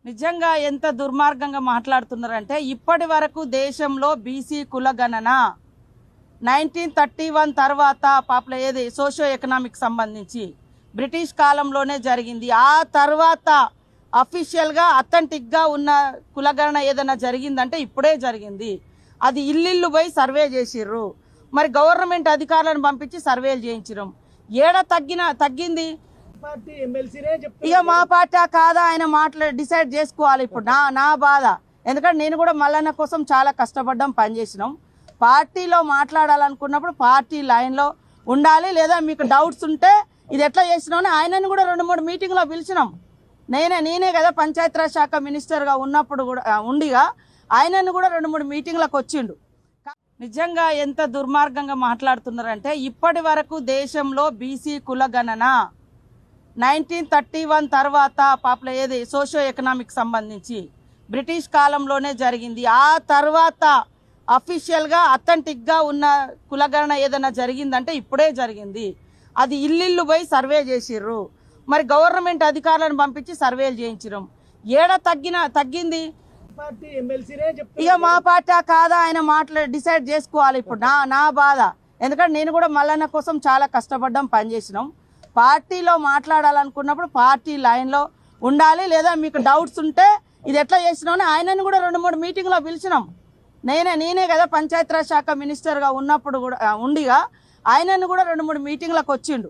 నిజంగా ఎంత దుర్మార్గంగా మాట్లాడుతున్నారంటే ఇప్పటి వరకు దేశంలో బీసీ కులగణన 1931 తర్వాత పాపుల ఏది సోషియో ఎకనామిక్ సంబంధించి బ్రిటిష్ కాలంలోనే జరిగింది. ఆ తర్వాత అఫీషియల్గా అథెంటిక్గా ఉన్న కులగణన ఏదైనా జరిగిందంటే ఇప్పుడే జరిగింది. అది ఇల్లు పోయి సర్వే చేసిర్రు. మరి గవర్నమెంట్ అధికారులను పంపించి సర్వేలు చేయించడం ఏడ తగ్గింది. ఇక మా పార్టీ కాదా ఆయన డిసైడ్ చేసుకోవాలి. ఇప్పుడు నా బాధ, ఎందుకంటే నేను కూడా మల్లన్న కోసం చాలా కష్టపడ్డాం, పనిచేసినాం. పార్టీలో మాట్లాడాలనుకున్నప్పుడు పార్టీ లైన్లో ఉండాలి. లేదా మీకు డౌట్స్ ఉంటే ఇది ఎట్లా చేసినామని ఆయనని కూడా 2-3 మీటింగ్లో పిలిచినాం. నేనే కదా పంచాయతీరాజ్ శాఖ మినిస్టర్గా ఉన్నప్పుడు కూడా ఉండిగా ఆయనను కూడా 2-3 మీటింగ్లకు వచ్చిండు. నిజంగా ఎంత దుర్మార్గంగా మాట్లాడుతున్నారంటే ఇప్పటి వరకు దేశంలో బీసీ కులగణన 1931 తర్వాత పాపుల ఏది సోషియో ఎకనామిక్ సంబంధించి బ్రిటిష్ కాలంలోనే జరిగింది. ఆ తర్వాత అఫీషియల్గా అథెంటిక్గా ఉన్న కులగణన ఏదైనా జరిగిందంటే ఇప్పుడే జరిగింది. అది ఇల్లు పోయి సర్వే చేసిర్రు. మరి గవర్నమెంట్ అధికారులను పంపించి సర్వేలు చేయించడం ఏడ తగ్గింది. ఇక మా పార్టీ కాదా ఆయన డిసైడ్ చేసుకోవాలి. ఇప్పుడు నా బాధ, ఎందుకంటే నేను కూడా మల్లన్న కోసం చాలా కష్టపడ్డాం, పనిచేసినాం. పార్టీలో మాట్లాడాలనుకున్నప్పుడు పార్టీ లైన్లో ఉండాలి. లేదా మీకు డౌట్స్ ఉంటే ఇది ఎట్లా చేసినామని ఆయనను కూడా 2-3 మీటింగ్లో పిలిచినాం. నేనే కదా పంచాయతీరాజ్ శాఖ మినిస్టర్గా ఉన్నప్పుడు కూడా ఉండిగా ఆయనను కూడా 2-3 మీటింగ్లకు వచ్చిండు.